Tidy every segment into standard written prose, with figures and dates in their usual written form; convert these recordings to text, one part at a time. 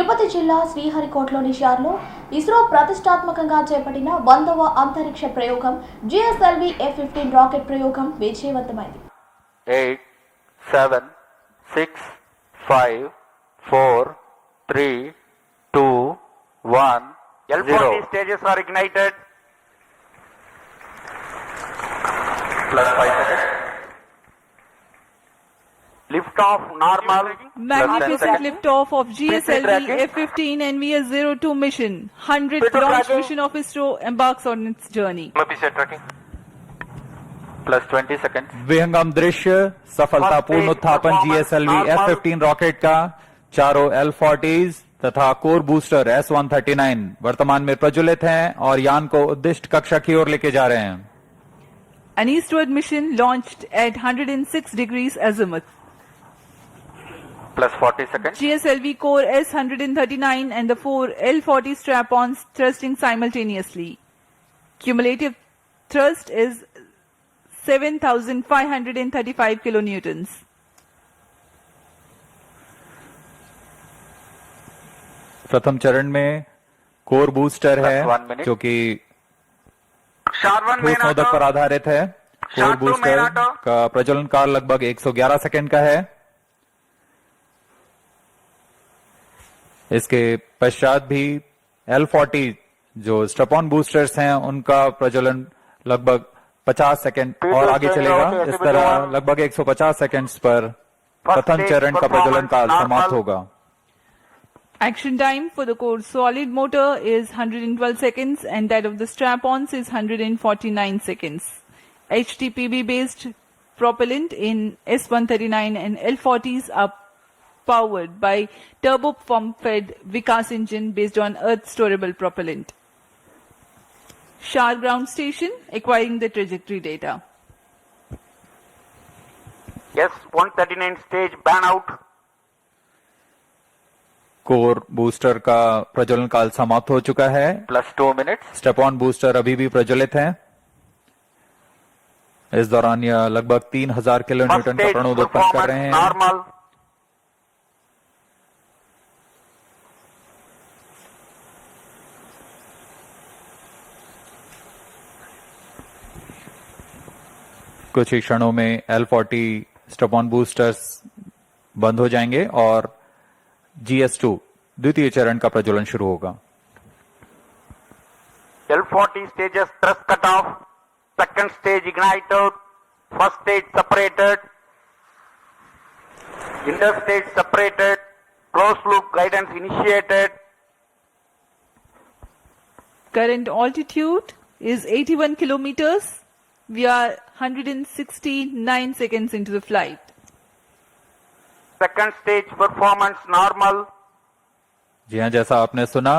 తిరుపతి జిల్లా శ్రీహరికోటలోని షార్లో ఇస్రో ప్రతిష్టాత్మకంగా చేపట్టిన 100వ అంతరిక్ష ప్రయోగం జిఎస్ఎల్వి F-15 రాకెట్ ప్రయోగం విజయవంతమైంది. 8, 7, 6, 5, 4, 3, 2, 1, L40 stages are ignited. Plus 5 seconds. Lift off normal. Magnificent lift off of GSLV F-15 NVS-02 mission. 100th launch mission of ISRO embarks on its journey. Plus 20 seconds. विहंगम दृश्य सफलतापूर्ण उत्थापन GSLV F-15 rocket का चारों L-40s तथा core booster S-139 वर्तमान में प्रज्वलित हैं और यान को उद्दिष्ट कक्षा की ओर लेके जा रहे हैं. An eastward mission launched at 106 degrees azimuth. Plus 40 seconds. GSLV core S-139 and the 4 L-40 strap-ons thrusting simultaneously. Cumulative thrust is 7,535 kilonewtons. प्रथम चरण में कोर बूस्टर है जो कि ठोस नोदक पर आधारित है. कोर बूस्टर का प्रज्वलन काल लगभग 111 सेकंड का है. इसके पश्चात भी L-40 जो स्ट्रैप-ऑन बूस्टर्स हैं उनका प्रज्वलन लगभग 50 सेकंड और आगे चलेगा. इस तरह लगभग 150 सेकंड्स पर प्रथम चरण का प्रज्वलन काल समाप्त होगा. Action time for the core solid motor is 112 seconds and that of the strap-ons is 149 seconds. HTPB based propellant in S-139 and L-40s are powered by turbo pump fed Vikas engine based on earth storable propellant. Shar ground station acquiring the trajectory data. S-139 stage ban out. Core booster का प्रज्वलन काल समाप्त हो चुका है. Plus 2 minutes. Strap-on booster अभी भी प्रज्वलित है. इस दौरान यह लगभग 3000 किलोन्यूटन का प्रणोद उत्पन्न कर रहे हैं. नॉर्मल. कुछ ही क्षणों में L-40 स्ट्रैप-ऑन बूस्टर्स बंद हो जाएंगे और GS2 द्वितीय चरण का प्रज्वलन शुरू होगा. L-40 stages thrust cut off. Second stage ignited. First stage separated. Interstage separated. Closed loop guidance initiated. Current altitude is 81 kilometers. We are 169 seconds into the flight. Second stage performance normal. जी हाँ, जैसा आपने सुना,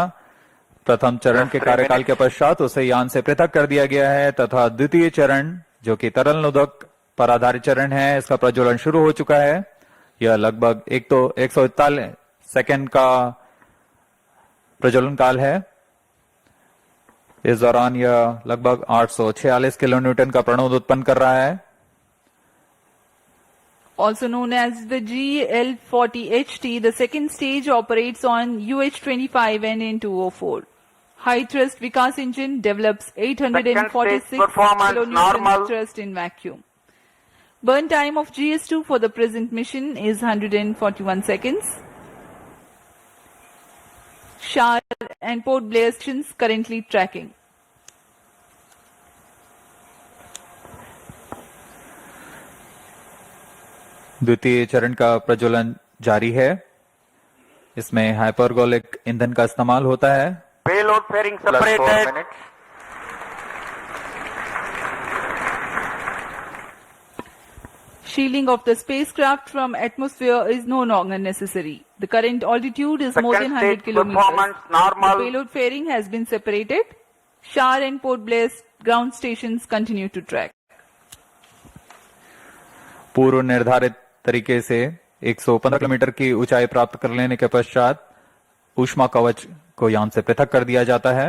प्रथम चरण के कार्यकाल के पश्चात उसे यान से पृथक कर दिया गया है तथा द्वितीय चरण जो कि तरल नोदक पर आधारित चरण है इसका प्रज्वलन शुरू हो चुका है. यह लगभग 141 सेकंड का प्रज्वलन काल है. इस दौरान यह लगभग 846 किलोन्यूटन का प्रणोद उत्पन्न कर रहा है. Also known as the GL40HT, the second stage operates on UH-25 and N204. High thrust Vikas engine develops 846 kilonewton thrust in vacuum. Burn time of GS2 for the present mission is 141 seconds. Shar and port Blair stations currently tracking. द्वितीय चरण का प्रज्वलन जारी है. इसमें hypergolic ईंधन का इस्तेमाल होता है. Payload fairing separated. Shielding of the spacecraft from atmosphere is no longer necessary. The current altitude is more than 100 kilometers. Normal. The payload fairing has been separated. Shar and Port Blair ground stations continue to track. पूर्व निर्धारित तरीके से 115 kilometre की ऊंचाई प्राप्त कर लेने के पश्चात ऊष्मा कवच को यान से पृथक कर दिया जाता है.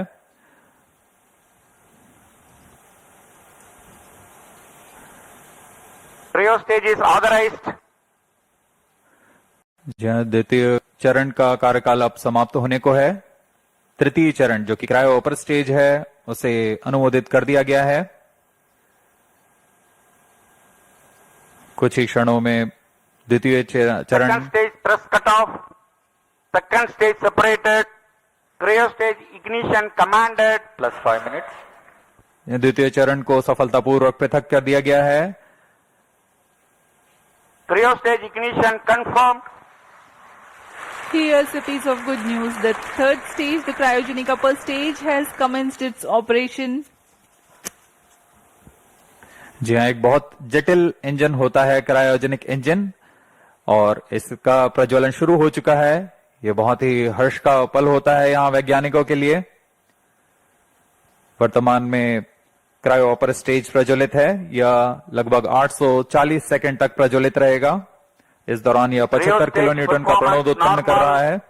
Trio stage is authorized. द्वितीय चरण का कार्यकाल अब समाप्त होने को है। तृतीय चरण जो कि क्रायो अपर स्टेज है उसे अनुमोदित कर दिया गया है। कुछ ही क्षणों में द्वितीय Second चरण stage thrust cutoff. Second stage separated. Cryo stage ignition commanded. +5 minutes. द्वितीय चरण को सफलतापूर्वक पृथक कर दिया गया है। Cryo stage ignition confirmed. Here's a piece of good news. The third stage, the cryogenic upper stage, has commenced its operation. जी हाँ, एक बहुत जटिल इंजन होता है क्रायोजेनिक इंजन और इसका प्रज्वलन शुरू हो चुका है। ये बहुत ही हर्ष का पल होता है यहाँ वैज्ञानिकों के लिए। वर्तमान में क्रायो अपर स्टेज प्रज्वलित है। यह लगभग 840 सेकंड तक प्रज्वलित रहेगा। इस दौरान यह 75 किलो न्यूटन का प्रणोद उत्पन्न कर रहा है।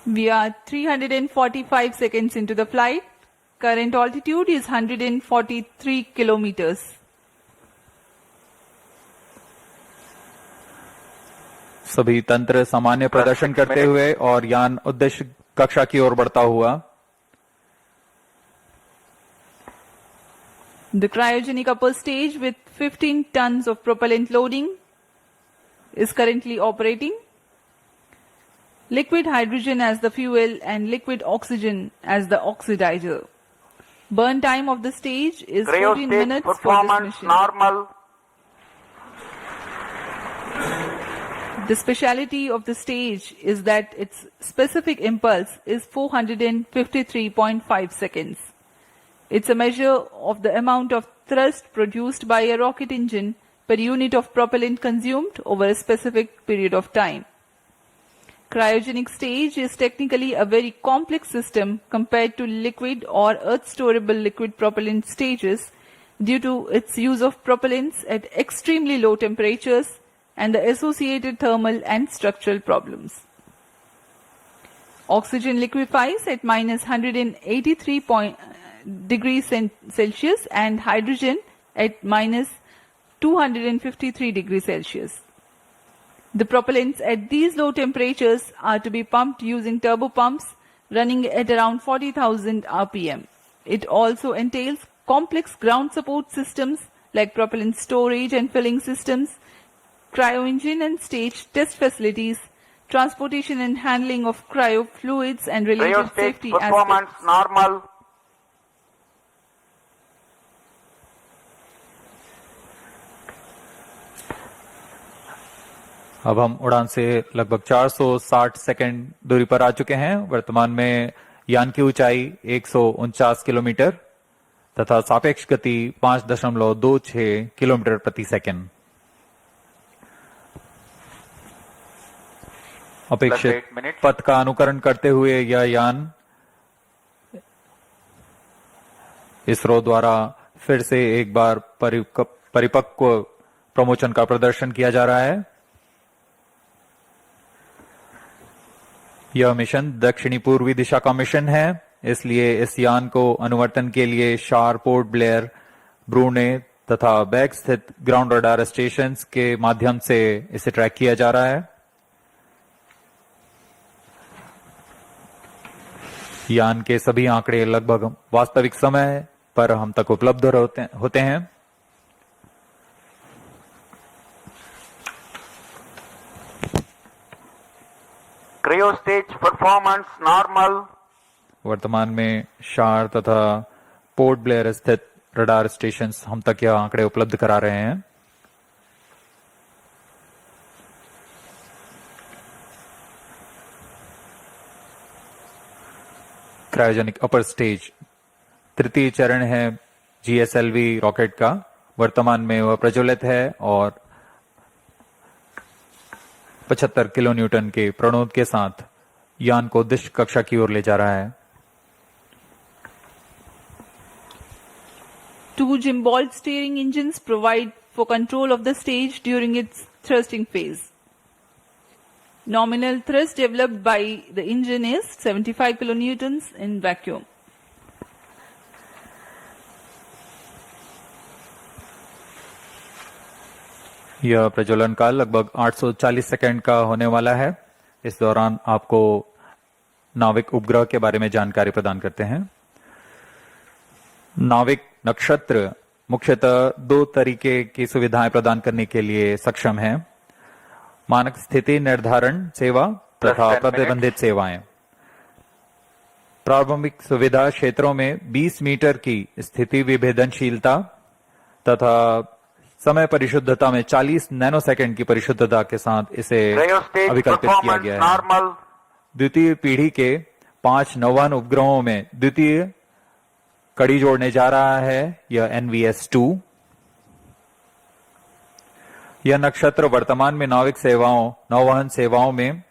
We are 345 seconds into the flight. Current altitude is 143 kilometers. सभी तंत्र सामान्य प्रदर्शन करते हुए और यान उद्देश्य कक्षा की ओर बढ़ता हुआ। The cryogenic upper stage with 15 tons of propellant loading is currently operating. Liquid hydrogen as the fuel and liquid oxygen as the oxidizer. Burn time of the stage is Cryo 14 stage minutes for this performance mission. normal. The speciality of the stage is that its specific impulse is 453.5 seconds. It's a measure of the amount of thrust produced by a rocket engine per unit of propellant consumed over a specific period of time. Cryogenic stage is technically a very complex system compared to liquid or earth-storable liquid propellant stages due to its use of propellants at extremely low temperatures and the associated thermal and structural problems. Oxygen liquefies at minus 183 degrees Celsius and hydrogen at minus 253 degrees Celsius. The propellants at these low temperatures are to be pumped using turbopumps running at around 40,000 RPM. It also entails complex ground support systems like propellant storage and filling systems, cryo engine and stage test facilities, transportation and handling of cryo fluids and Cryo related stage safety performance aspects. normal. अब हम उड़ान से लगभग 460 second दूरी पर आ चुके हैं। वर्तमान में यान की ऊंचाई 149 किलोमीटर तथा सापेक्ष गति 5.26 किलोमीटर प्रति सेकंड। अपेक्षित 8 मिनट। पथ का अनुकरण करते हुए यह यान इसरो द्वारा फिर से एक बार परिपक्व प्रमोशन का प्रदर्शन किया जा रहा है। यह मिशन दक्षिणी पूर्वी दिशा का मिशन है, इसलिए इस यान को अनुवर्तन के लिए शार, पोर्ट ब्लेयर, ब्रूने तथा बैग स्थित ग्राउंड रडार स्टेशन के माध्यम से इसे ट्रैक किया जा रहा है। यान के सभी आंकड़े लगभग वास्तविक समय पर हम तक उपलब्ध होते हैं। Cryo stage performance normal. वर्तमान में शार तथा पोर्ट ब्लेयर स्थित रडार स्टेशन हम तक यह आंकड़े उपलब्ध करा रहे हैं। क्रायोजेनिक अपर स्टेज तृतीय चरण है GSLV रॉकेट का। वर्तमान में वह प्रज्वलित है और 75 किलो न्यूटन के प्रणोद के साथ यान को उद्देश्य कक्षा की ओर ले जा रहा है। Two gimbal steering engines provide for control of the stage during its thrusting phase. Nominal thrust developed by the engine is 75 kilonewtons in vacuum. यह प्रज्वलन काल लगभग 840 सेकंड का होने वाला है। इस दौरान आपको नाविक उपग्रह के बारे में जानकारी प्रदान करते हैं। नाविक नक्षत्र मुख्यतः दो तरीके की सुविधाएं प्रदान करने के लिए सक्षम है: मानक स्थिति निर्धारण सेवा तथा प्रतिबंधित सेवाएं। प्रारंभिक सुविधा क्षेत्रों में 20 मीटर की स्थिति विभेदनशीलता तथा समय परिशुद्धता में 40 नैनोसेकंड की परिशुद्धता के साथ इसे Cryo stage अभिकल्पित किया performance गया है। normal. द्वितीय पीढ़ी के 5 नौवहन उपग्रहों में द्वितीय कड़ी जोड़ने जा रहा है यह NVS-2। यह नक्षत्र वर्तमान में नाविक सेवाओं नौवहन सेवाओं में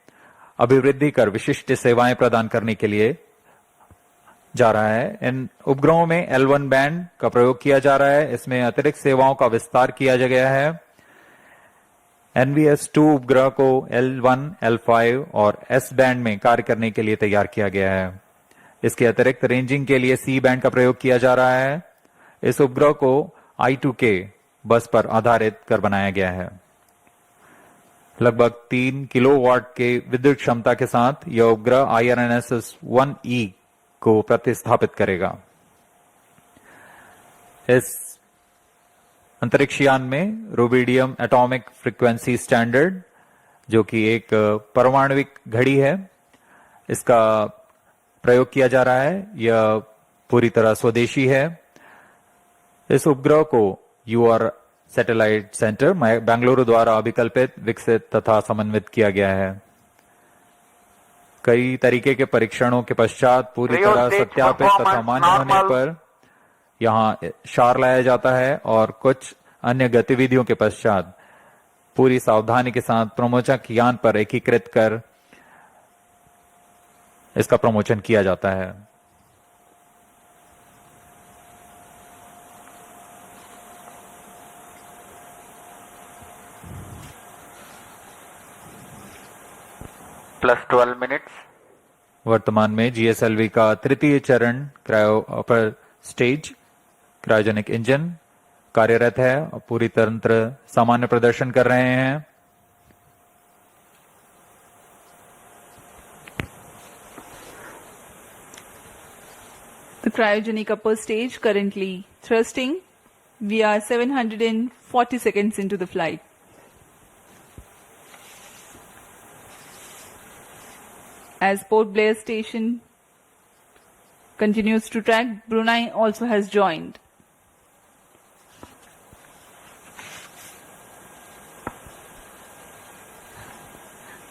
अभिवृद्धि कर विशिष्ट सेवाएं प्रदान करने के लिए जा रहा है। इन उपग्रहों में L1 बैंड का प्रयोग किया जा रहा है। इसमें अतिरिक्त सेवाओं का विस्तार किया गया है। NVS-2 उपग्रह को L1, L5 और S बैंड में कार्य करने के लिए तैयार किया गया है। इसके अतिरिक्त रेंजिंग के लिए C बैंड का प्रयोग किया जा रहा है। इस उपग्रह को I2K बस पर आधारित कर बनाया गया है। लगभग 3 किलोवाट के विद्युत क्षमता के साथ यह उपग्रह IRNSS-1E को प्रतिस्थापित करेगा। इस अंतरिक्ष यान में रुबिडियम एटॉमिक फ्रीक्वेंसी स्टैंडर्ड, जो कि एक परमाणुविक घड़ी है, इसका प्रयोग किया जा रहा है। यह पूरी तरह स्वदेशी है। इस उपग्रह को UR सैटेलाइट सेंटर बेंगलुरु द्वारा अभिकल्पित, विकसित तथा समन्वित किया गया है। कई तरीके के परीक्षणों के पश्चात पूरी तरह सत्यापित तथा मान्य होने पर यहाँ क्षार लाया जाता है और कुछ अन्य गतिविधियों के पश्चात पूरी सावधानी के साथ प्रमोचक यान पर एकीकृत कर इसका प्रमोचन किया जाता है। +12 minutes. वर्तमान में GSLV का तृतीय चरण cryo upper stage cryogenic engine कार्यरत है और पूरी तंत्र सामान्य प्रदर्शन कर रहे हैं। The cryogenic upper stage currently thrusting. We are 740 seconds into the flight. As Port Blair station continues to track, Brunei also has joined.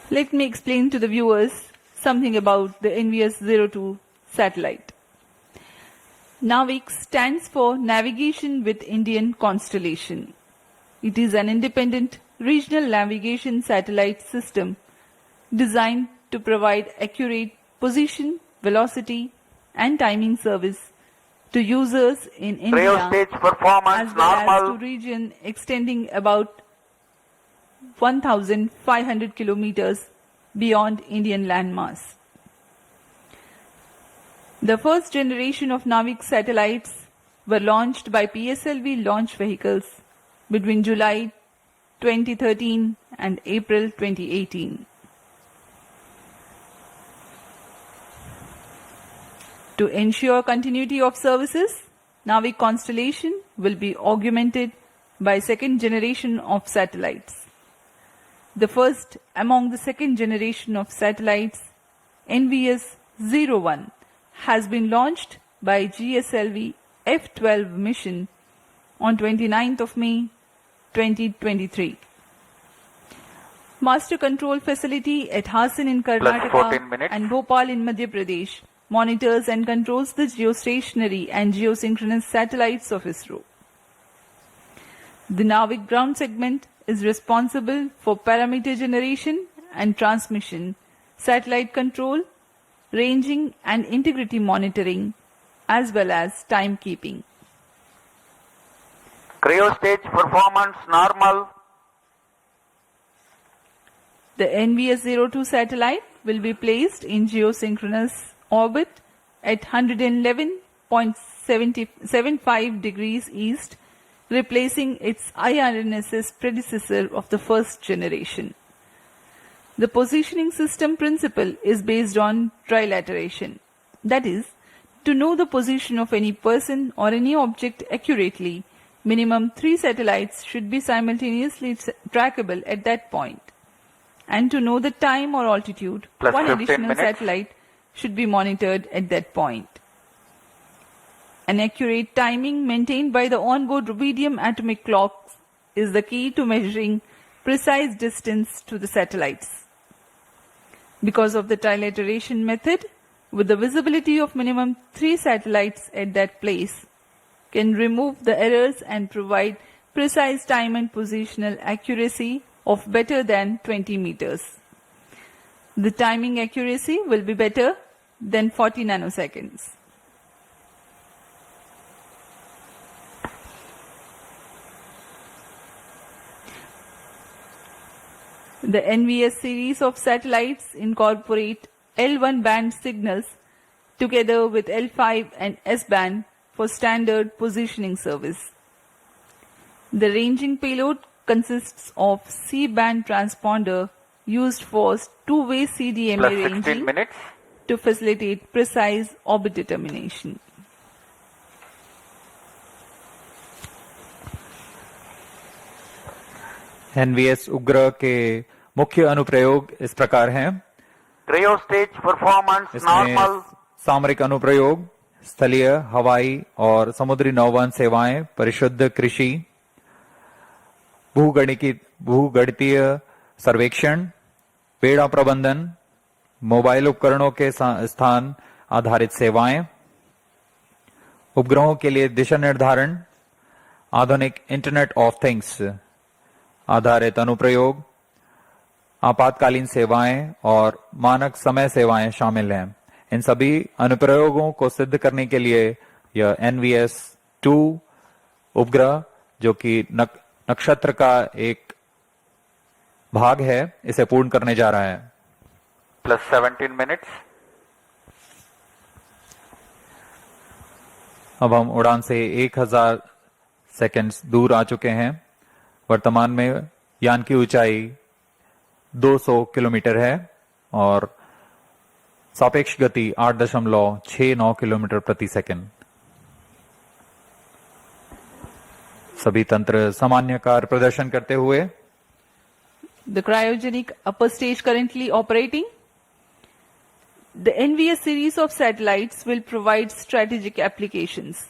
Let me explain to the viewers something about the NVS-02 satellite. NAVIC stands for Navigation with Indian Constellation. It is an independent regional navigation satellite system designed to provide accurate position, velocity, and timing service to users in Cryo India stage performance as well as normal. to region extending about 1,500 kilometers beyond Indian landmass. The first generation of NAVIC satellites were launched by PSLV launch vehicles between July 2013 and April 2018. To ensure continuity of services, NAVIC constellation will be augmented by second generation of satellites. The first among the second generation of satellites, NVS-01, has been launched by GSLV F-12 mission on 29th of May 2023. Master control facility at Hassan in 14 Karnataka minutes. and Bhopal in Madhya Pradesh monitors and controls the geostationary and geosynchronous satellites of ISRO. The NAVIC ground segment is responsible for parameter generation and transmission, satellite control, ranging and integrity monitoring, as well as timekeeping. Cryo stage performance normal. The NVS-02 satellite will be placed in geosynchronous orbit at 111.75 degrees east replacing its IRNSS predecessor of the first generation. The positioning system principle is based on trilateration. That is, to know the position of any person or any object accurately, minimum 3 satellites should be simultaneously trackable at that point. And to know the time or altitude, Plus one 15 additional minutes. satellite should be monitored at that point. An accurate timing maintained by the onboard rubidium atomic clock is the key to measuring precise distance to the satellites. Because of the trilateration method, with the visibility of minimum 3 satellites at that place, can remove the errors and provide precise time and positional accuracy of better than 20 meters. The timing accuracy will be better than 40 nanoseconds. The NVS series of satellites incorporate L1 band signals together with L5 and S band for standard positioning service. The ranging payload consists of C-band transponder used for two-way CDMA Plus 16 ranging minutes. to facilitate precise orbit determination. NVS उपग्रह के मुख्य अनुप्रयोग इस प्रकार हैं। Cryo stage performance इसमें normal. सामरिक अनुप्रयोग, स्थलीय, हवाई और समुद्री नौवहन सेवाएं, परिशुद्ध कृषि, भूगणितीय सर्वेक्षण, पेड़ा प्रबंधन, मोबाइल उपकरणों के स्थान आधारित सेवाएं, उपग्रहों के लिए दिशा निर्धारण, आधुनिक इंटरनेट ऑफ थिंग्स आधारित अनुप्रयोग, आपातकालीन सेवाएं और मानक समय सेवाएं शामिल हैं। इन सभी अनुप्रयोगों को सिद्ध करने के लिए यह NVS-2 उपग्रह, जो कि नक्षत्र का एक भाग है, इसे पूर्ण करने जा रहा है। Plus 17 minutes. अब हम उड़ान से 1000 सेकंड्स दूर आ चुके हैं। वर्तमान में यान की ऊंचाई 200 किलोमीटर है और सापेक्ष गति 8.69 किलोमीटर प्रति सेकंड। सभी तंत्र सामान्य कार्य प्रदर्शन करते हुए The cryogenic upper stage currently operating. The NVS series of satellites will provide strategic applications.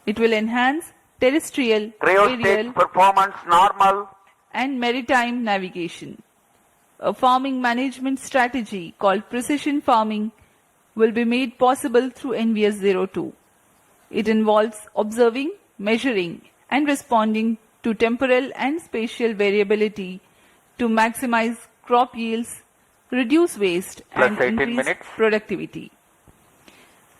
It will enhance terrestrial, Cryo aerial, stage performance normal. and maritime navigation. A farming management strategy called precision farming will be made possible through NVS-02. It involves observing, measuring, and responding to temporal and spatial variability to maximize crop yields, reduce waste, Plus and 18 increase minutes. productivity.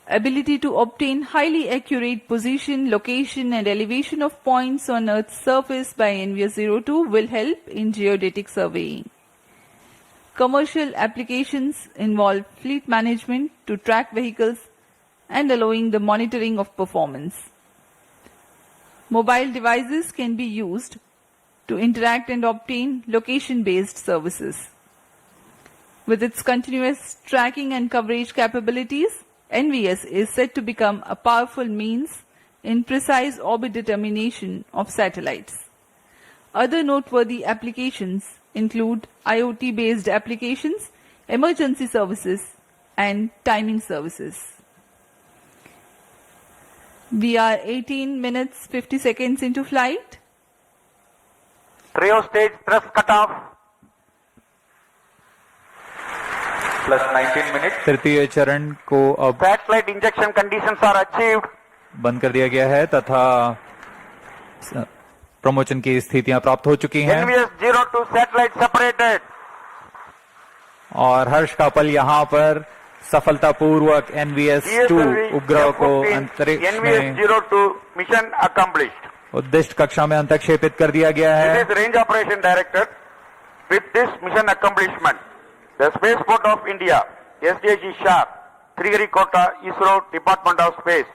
Ability to obtain highly accurate position, location, and elevation of points on Earth's surface by NVS-02 will help in geodetic surveying. Commercial applications involve fleet management to track vehicles and allowing the monitoring of performance. Mobile devices can be used to interact and obtain location-based services. With its continuous tracking and coverage capabilities, NVS is set to become a powerful means in precise orbit determination of satellites. Other noteworthy applications include IoT-based applications, emergency services, and timing services. We are 18 minutes 50 seconds into flight. Cryo stage thrust cutoff. Plus 19 minutes. तृतीय चरण को अब Satellite injection conditions are achieved. बंद कर दिया गया है तथा प्रमोशन की स्थितियां प्राप्त हो चुकी हैं NVS-02 satellite separated. और हर्ष का पल यहाँ पर सफलतापूर्वक NVS-2 उपग्रह को अंतरिक्ष में NVS-02 mission accomplished. उद्दिष्ट कक्षा में अंतक्षेपित कर दिया गया This है। is Range Operation Director. With this mission accomplishment, the Spaceport of India, SDG SHAR, Sriharikota, ISRO, Department of Space,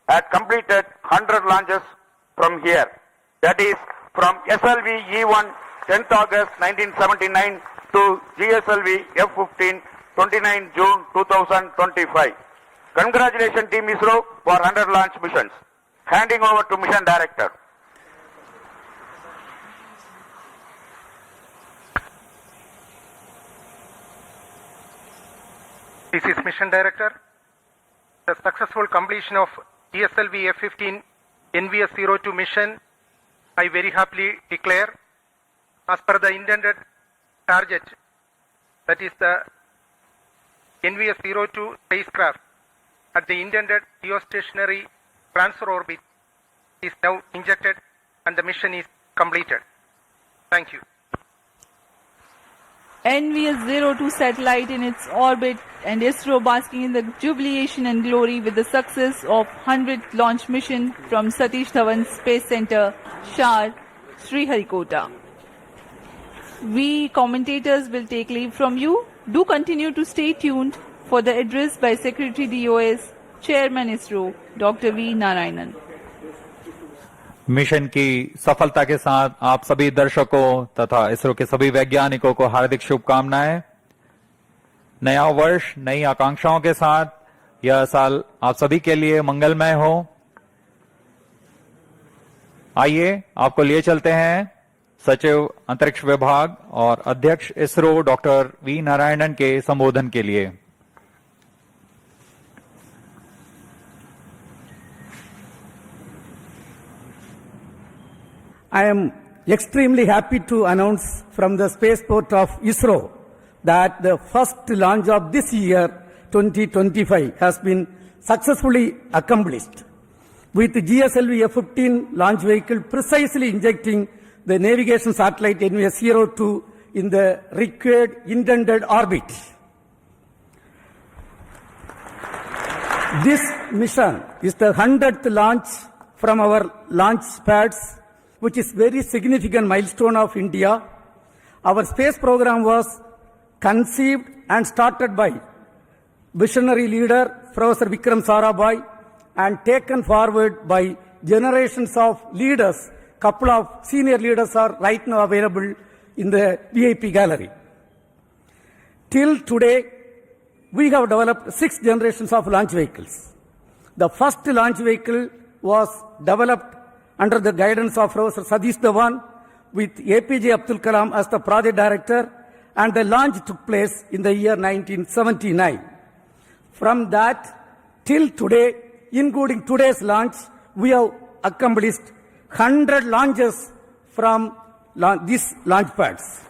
had completed 100 launches from here. That is from SLV E1 10th August 1979 to GSLV F15 29 June 2025. Congratulations Team ISRO for 100 launch missions. Handing over to Mission Director. This is Mission Director. The successful completion of GSLV F15 NVS-02 mission, I very happily declare, as per the intended target, that is the NVS-02 spacecraft at the intended geostationary transfer orbit is now injected and the mission is completed. Thank you. NVS-02 satellite in its orbit and ISRO basking in the jubilation and glory with the success of 100th launch mission from Satish Dhawan Space Center, Shar, Sriharikota. We commentators will take leave from you. Do continue to stay tuned for the address by Secretary DOS, Chairman ISRO, Dr. V. Narayanan. Mission की सफलता के साथ आप सभी दर्शकों तथा इसरो के सभी वैज्ञानिकों को हार्दिक शुभकामनाएं। नया वर्ष नई आकांक्षाओं के साथ यह साल आप सभी के लिए मंगलमय हो। आइए आपको लिए चलते हैं सचिव अंतरिक्ष विभाग और अध्यक्ष इसरो डॉक्टर वी नारायणन के संबोधन के लिए। I am extremely happy to announce from the spaceport of ISRO that the first launch of this year, 2025, has been successfully accomplished, with GSLV F15 launch vehicle precisely injecting the navigation satellite NVS-02 in the required intended orbit. This mission is the 100th launch from our launch pads, which is very significant milestone of India. Our space program was conceived and started by visionary leader Professor Vikram Sarabhai and taken forward by generations of leaders. Couple of senior leaders are right now available in the VIP gallery. Till today, we have developed 6 generations of launch vehicles. The first launch vehicle was developed under the guidance of Professor Satish Dhawan with APJ Abdul Kalam as the project director, and the launch took place in the year 1979. From that till today, including today's launch, we have accomplished 100 launches from these launch pads.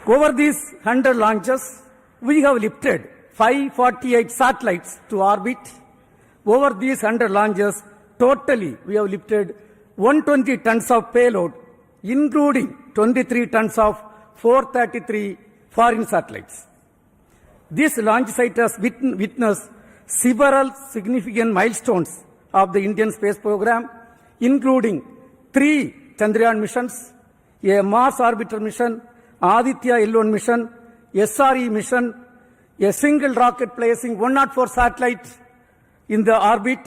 Over these 100 launches, we have lifted 548 satellites to orbit. Over these 100 launches, totally, we have lifted 120 tons of payload, including 23 tons of 433 foreign satellites. This launch site has witnessed several significant milestones of the Indian space program, including 3 Chandrayaan missions, a Mars orbiter mission, Aditya L1 mission, SRE mission, a single rocket placing 104 satellites in the orbit,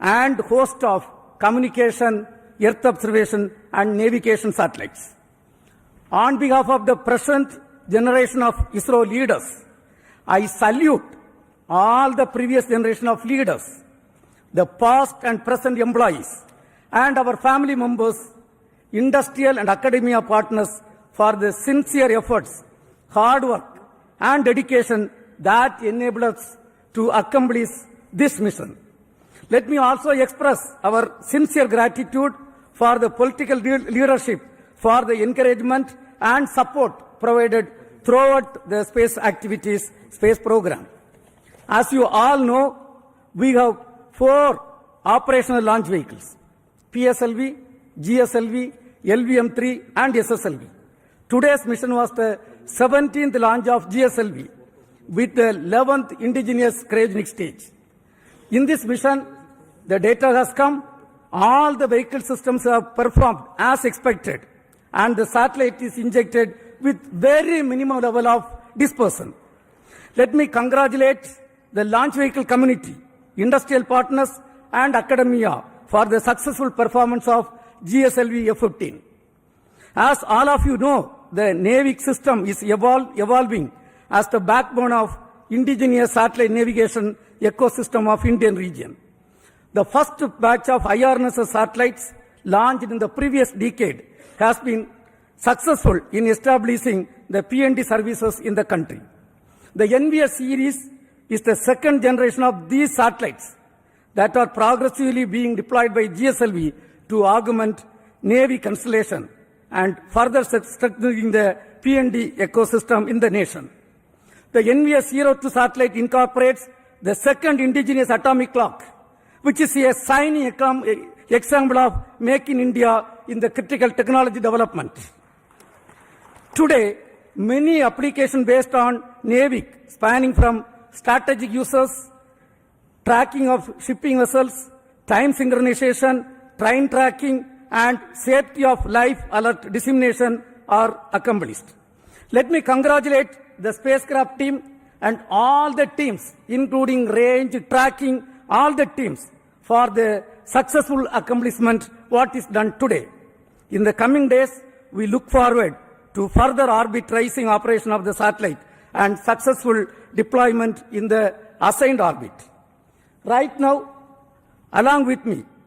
and host of communication, earth observation and navigation satellites. On behalf of the present generation of ISRO leaders, I salute all the previous generation of leaders, the past and present employees, and our family members, industrial and academia partners for the sincere efforts, hard work and dedication that enabled us to accomplish this mission. Let me also express our sincere gratitude for the political leadership for the encouragement and support provided throughout the space activities, space program. As you all know, we have 4 operational launch vehicles: PSLV, GSLV, LVM-3 and SSLV. Today's mission was the 17th launch of GSLV with the 11th indigenous cryogenic stage. In this mission, the data has come, all the vehicle systems have performed as expected, and the satellite is injected with very minimum level of dispersion. Let me congratulate the launch vehicle community, industrial partners and academia for the successful performance of GSLV F-15. As all of you know, the NAVIC system is evolving as the backbone of indigenous satellite navigation ecosystem of Indian region. The first batch of IRNSS satellites launched in the previous decade has been successful in establishing the PND services in the country. The NVS series is the second generation of these satellites that are progressively being deployed by GSLV to augment Navy constellation and further strengthening the PND ecosystem in the nation. The NVS-02 satellite incorporates the second indigenous atomic clock, which is a shining example of Make in India in the critical technology development. Today, many applications based on NAVIC, spanning from strategic uses, tracking of shipping vessels, time synchronization, train tracking, and safety of life alert dissemination are accomplished. Let me congratulate the spacecraft team and all the teams, including range, tracking, all the teams for the successful accomplishment what is done today. In the coming days, we look forward to further orbit tracing operation of the satellite and successful deployment in the assigned orbit. Right now, along with me,